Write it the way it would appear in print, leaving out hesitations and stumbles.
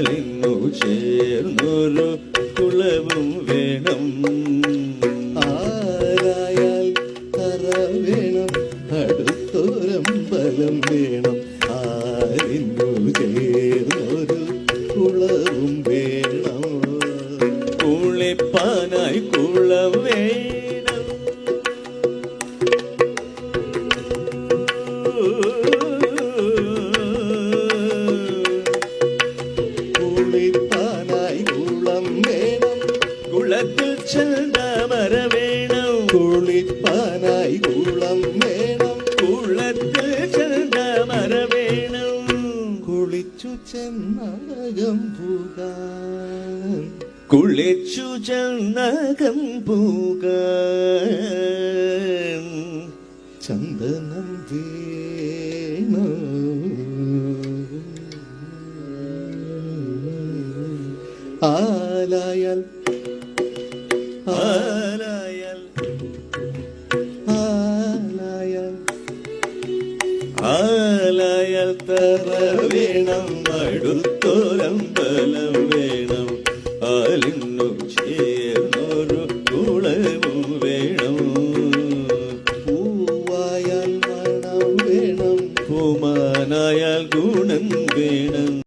ആലിന്നു ചേർന്നൊരു കുളവും വേണം. ആരായാൽ തറ വേണം, അടുത്തൊരമ്പലം വേണം. ആലിന്നു ചേർന്നൊരു കുളവും വേണം. കുളിപ്പാനായി കുളം വേണം. കുളിപ്പാനായി കുളം വേണം. കുളത്തിൽ ചെന്താമര വേണം. കുളിപ്പാനായി കുളം വേണം. കുളത്തിൽ ചെന്താമര വേണം. കുളിച്ചു ചെന്നകം പൂകാൻ, കുളിച്ചു ചെന്നകം പൂകാൻ ചന്ദനം വേണോ. ആലായാൽ ആലായാൽ ആലായാൽ ആലായാൽ തറ വേണം, അടുത്തൊരമ്പലം വേണം.